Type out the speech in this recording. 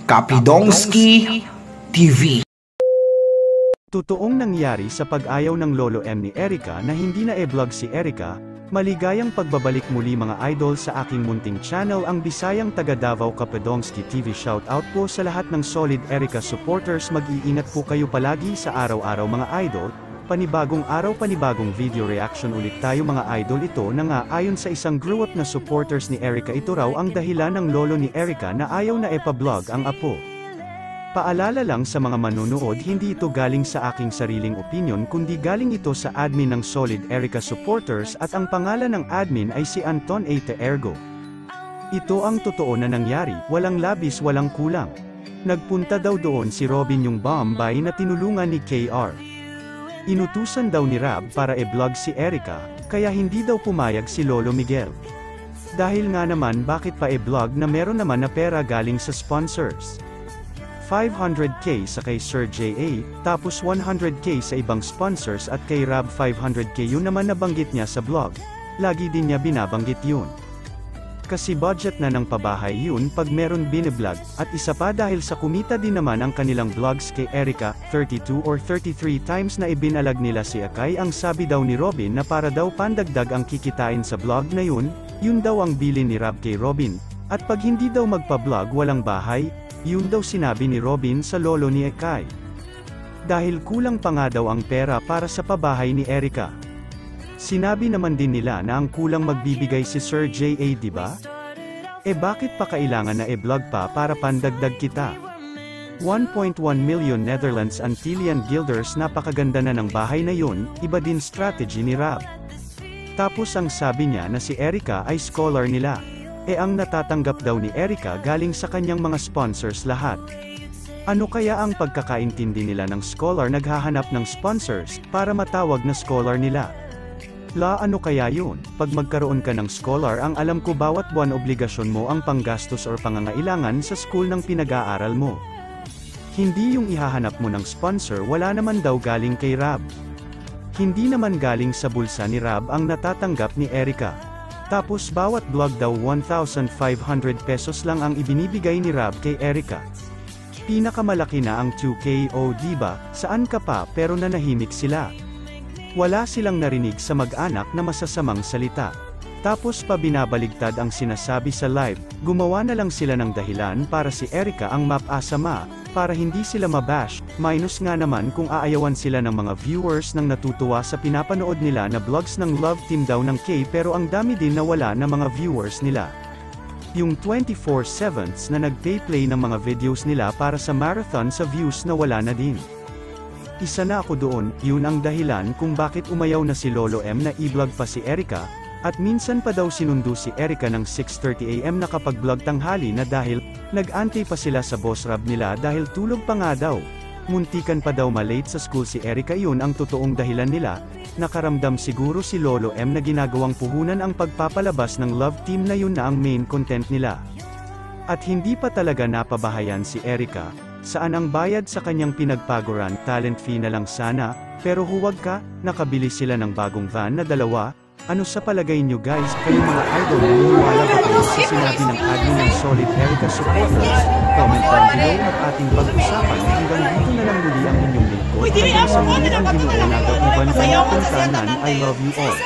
Kapidongski TV. Totoong nangyari sa pag-ayaw ng Lolo M ni Erica na hindi na e-vlog si Erica. Maligayang pagbabalik muli mga idol sa aking munting channel ang Bisayang taga Davao Kapidongski TV. Shoutout po sa lahat ng solid Erica supporters. Mag-iingat po kayo palagi sa araw-araw mga idol. Panibagong araw, panibagong video reaction ulit tayo mga idol. Ito na nga, ayon sa isang grew up na supporters ni Erica, ito raw ang dahilan ng lolo ni Erica na ayaw na epa-vlog ang apo. Paalala lang sa mga manunood, hindi ito galing sa aking sariling opinion kundi galing ito sa admin ng solid Erica supporters at ang pangalan ng admin ay si Anton A. Ergo. Ito ang totoo na nangyari, walang labis walang kulang. Nagpunta daw doon si Robin yung Bombay na tinulungan ni KR. Inutusan daw ni Rab para e-vlog si Erica, kaya hindi daw pumayag si Lolo Miguel. Dahil nga naman bakit pa e-vlog na meron naman na pera galing sa sponsors. 500k sa kay Sir J.A., tapos 100k sa ibang sponsors at kay Rab 500k yun naman nabanggit niya sa vlog. Lagi din niya binabanggit yun. Kasi budget na ng pabahay yun pag meron biniblog, at isa pa dahil sa kumita din naman ang kanilang vlogs kay Erica, 32 or 33 times na ibinalag nila si Akay. Ang sabi daw ni Robin na para daw pandagdag ang kikitain sa vlog na yun daw ang bilin ni Rab kay Robin. At pag hindi daw magpa-vlog walang bahay, yun daw sinabi ni Robin sa lolo ni Akay. Dahil kulang pa nga daw ang pera para sa pabahay ni Erica. Sinabi naman din nila na ang kulang magbibigay si Sir J.A. diba? Bakit pa kailangan na e-vlog pa para pandagdag kita? 1.1 million Netherlands Antillian Guilders, napakaganda na ng bahay na yun, iba din strategy ni Rab. Tapos ang sabi niya na si Erica ay scholar nila. Ang natatanggap daw ni Erica galing sa kanyang mga sponsors lahat. Ano kaya ang pagkakaintindi nila ng scholar? Naghahanap ng sponsors para matawag na scholar nila. Ano kaya yun? Pag magkaroon ka ng scholar, ang alam ko bawat buwan obligasyon mo ang panggastos or pangangailangan sa school ng pinag-aaral mo. Hindi yung ihahanap mo ng sponsor, wala naman daw galing kay Rab. Hindi naman galing sa bulsa ni Rab ang natatanggap ni Erica. Tapos bawat vlog daw 1,500 pesos lang ang ibinibigay ni Rab kay Erica. Pinakamalaki na ang 2K o diba, saan ka pa? Pero nanahimik sila. Wala silang narinig sa mag-anak na masasamang salita. Tapos pa binabaligtad ang sinasabi sa live, gumawa na lang sila ng dahilan para si Erica ang mapasama, para hindi sila mabash. Minus nga naman kung aayawan sila ng mga viewers nang natutuwa sa pinapanood nila na vlogs ng love team daw ng K, pero ang dami din na wala na mga viewers nila. Yung 24/7 na nag-play ng mga videos nila para sa marathon sa views na wala na din. Isa na ako doon, yun ang dahilan kung bakit umayaw na si Lolo M na i-vlog pa si Erica, at minsan pa daw sinundo si Erica ng 6:30 AM na kapag vlog tanghali na dahil nag-antay pa sila sa boss Rab nila dahil tulog pa nga daw. Muntikan pa daw malate sa school si Erica, yun ang totoong dahilan nila. Nakaramdam siguro si Lolo M na ginagawang puhunan ang pagpapalabas ng love team na yun na ang main content nila. At hindi pa talaga napabahayan si Erica. Saan ang bayad sa kanyang pinagpaguran? Talent fee na lang sana, pero huwag ka, nakabili sila ng bagong van na 2. Ano sa palagay nyo guys? Kayo mga idol, naniniwala ba kayo sa sinabi ng admin ng solid Erica supporters? Comment down below at ating pag-usapan. Hanggang dito na lang muli ang inyong lingkod. Hanggang sa muli ang Ginoo na Iban Kaya Puntanan. I love you all.